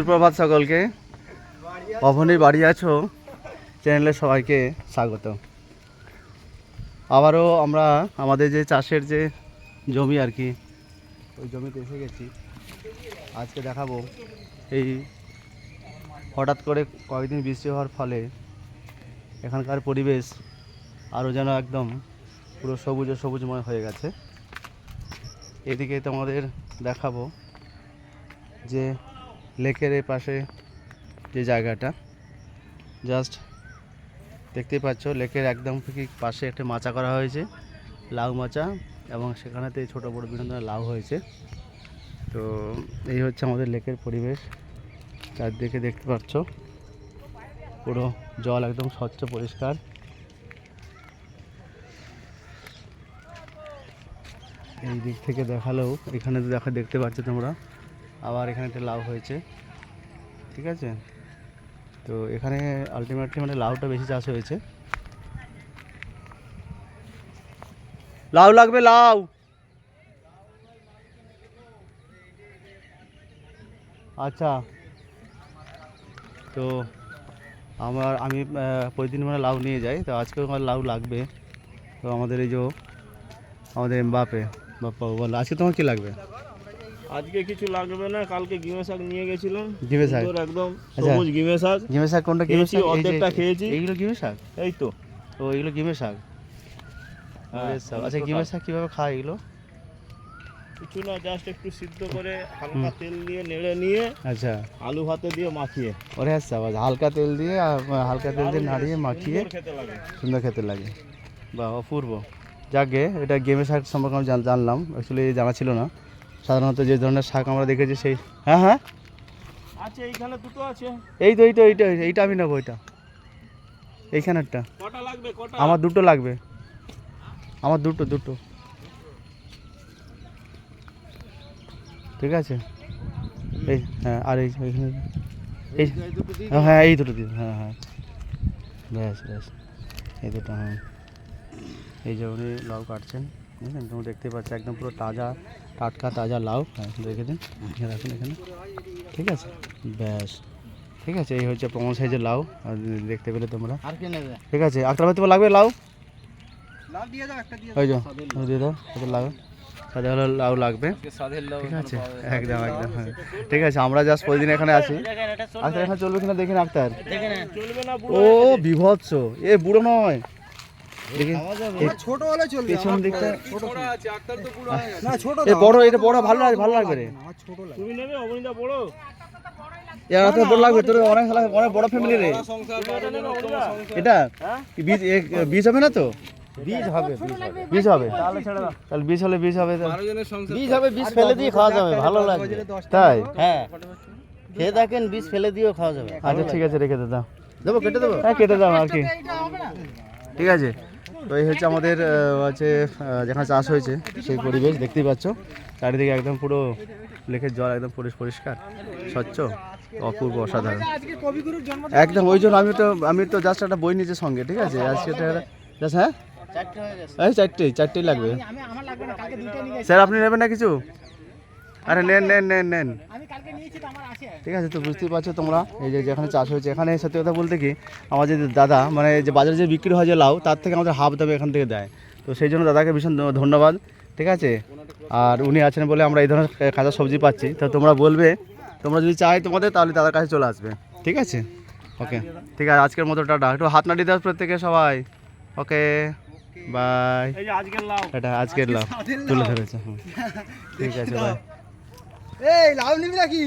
সুপ্রভাত সকলকে। অভনির বাড়ি আছো চ্যানেলে সবাইকে স্বাগত। আবারও আমরা আমাদের যে চাষের যে জমি আর কি, ওই জমিতে এসে গেছি। আজকে দেখাবো এই হঠাৎ করে কয়েকদিন বৃষ্টি হওয়ার ফলে এখানকার পরিবেশ আরও যেন একদম পুরো সবুজময় হয়ে গেছে। এদিকে তোমাদের দেখাবো যে লেকের এই পাশে যে জায়গাটা, জাস্ট দেখতেই পাচ্ছ লেকের একদম ঠিক পাশে একটা মাচা করা হয়েছে, লাউ মাচা, এবং সেখানেতে ছোটো বড়ো বিভিন্ন ধরনের লাউ হয়েছে। তো এই হচ্ছে আমাদের লেকের পরিবেশ। চারদিকে দেখতে পাচ্ছ পুরো জল একদম স্বচ্ছ পরিষ্কার। এই দিক থেকে দেখালেও এখানে দেখতে পাচ্ছ তোমরা, আবার এখানে একটা লাউ হয়েছে, ঠিক আছে। তো এখানে আলটিমেটলি মানে লাউটা বেশি চাষ হয়েছে। লাউ লাগবে, লাউ। আচ্ছা, তো আমি প্রতিদিন মানে লাউ নিয়ে যাই, তো আজকে আমার লাউ লাগবে। তো আমাদের এই যে আমাদের এমবাপে বাপ্পা বল, আজকে তোমার কি লাগবে? আজকে কিছু লাগবে না, কালকে গিমে শাক নিয়ে গেছিলাম। গিমে শাক একদম সবুজ গিমে শাক। গিমে শাক কোনটা? গিমে শাক অর্ধেকটা খেয়েছি। এইগুলো গিমে শাক? এই তো। ও এইগুলো গিমে শাক। আচ্ছা, গিমে শাক কীভাবে খায় এগুলো? কিছু না, জাস্ট একটু সিদ্ধ করে হালকা তেল দিয়ে নেড়ে নিয়ে, আচ্ছা, আলু ভাতে দিয়ে মাখিয়ে। ওরে আচ্ছা, হালকা তেল দিয়ে নাড়িয়ে মাখিয়ে খেতে লাগে, সুন্দর খেতে লাগে। বা অপূর্ব। যাকে এটা গেমে শাক সম্পর্কে আমি জানলাম, অ্যাকচুয়ালি জানা ছিল না। সাধারণত যে ধরনের শাক আমরা দেখেছি সেই হ্যাঁ আছে, এইখানে দুটো আছে। এইটা আমি নেবো। এইখানেরটা কটা লাগবে? কটা? আমার দুটো লাগবে, আমার দুটো। ঠিক আছে, এই হ্যাঁ, আর এইখানে এই দুটো দিন, হ্যাঁ ব্যাস এই দুটো। হ্যাঁ, এই যে উনি লাউ কাটছেন, বুঝলেন? তুমি দেখতে পাচ্ছ একদম পুরো টাটকা তাজা লাউ। হ্যাঁ, রেখে দিন, রাখুন এখানে, ঠিক আছে। ব্যাস, ঠিক আছে। এই হচ্ছে প্রমাণ সাইজের লাউ, আর দেখতে পেলে তোমরা। আর কি নেবে? ঠিক আছে, আক্তার ভাই তোমার লাগবে লাউ? দিয়ে দাও, একটা দিয়ে দাও, লাউ সাদা হলো লাউ লাগবে, ঠিক আছে। একদম হ্যাঁ, ঠিক আছে। আমরা জাস্ট প্রতিদিন এখানে আসি। আক্তার এখানে চলবে কিনা দেখেন আক্তার। ও বিভৎস, এ বুড়ো নয়, ছোট হলে চলবে। পেছন দিকটা বড়, এটা বড় ভালো লাগবে রে। তুমি নেবে অবনীদা বড়? বড় লাগবে তোর, অনেক বড় ফ্যামিলি রে এটা। বীজ হবে না তো? বীজ হবে তাহলে বীজ হলে বীজ হবে, বীজ ফেলে দিয়ে খাওয়া যাবে, ভালো লাগবে। তাই? হ্যাঁ, খেয়ে দেখেন, বীজ ফেলে দিয়েও খাওয়া যাবে। আচ্ছা, ঠিক আছে, রেখে দাও। কেটে দেবো? হ্যাঁ, কেটে দাও আর কি, ঠিক আছে। তো এই হচ্ছে আমাদের যেখানে চাষ হয়েছে সেই পরিবেশ দেখতেই পাচ্ছ। চারিদিকে একদম পুরো লেকের জল একদম পরিষ্কার স্বচ্ছ, অপূর্ব, অসাধারণ একদম। ওই জন্য আমি তো জাস্ট একটা বই নিচে সঙ্গে, ঠিক আছে। আজকে জাস্ট হ্যাঁ, এই চারটেই লাগবে। স্যার আপনি নেবেন না কিছু? আরে নেন, ঠিক আছে। তো বুঝতেই পারছো তোমরা, এই যে যেখানে চাষ হয়েছে, এখানে সত্যি কথা বলতে কি, আমাদের দাদা মানে যে বাজারে যে বিক্রি হয় যে লাউ, তার থেকে আমাদের হাফ দামে এখান থেকে দেয়। তো সেই জন্য দাদাকে ভীষণ ধন্যবাদ, ঠিক আছে। আর উনি আছেন বলে আমরা এই ধরনের কাঁচা সবজি পাচ্ছি। তো তোমরা বলবে, তোমরা যদি চাই তোমাদের, তাহলে দাদার কাছে চলে আসবে, ঠিক আছে। ওকে, ঠিক আছে, আজকের মতো টাটা। একটু হাত নাড়িয়ে দাও প্রত্যেকে, সবাই। ওকে, বাই। এটা আজকের লাউ তুলে ধরেছে, ঠিক আছে, বাই। এই লাউ নিবি নাকি?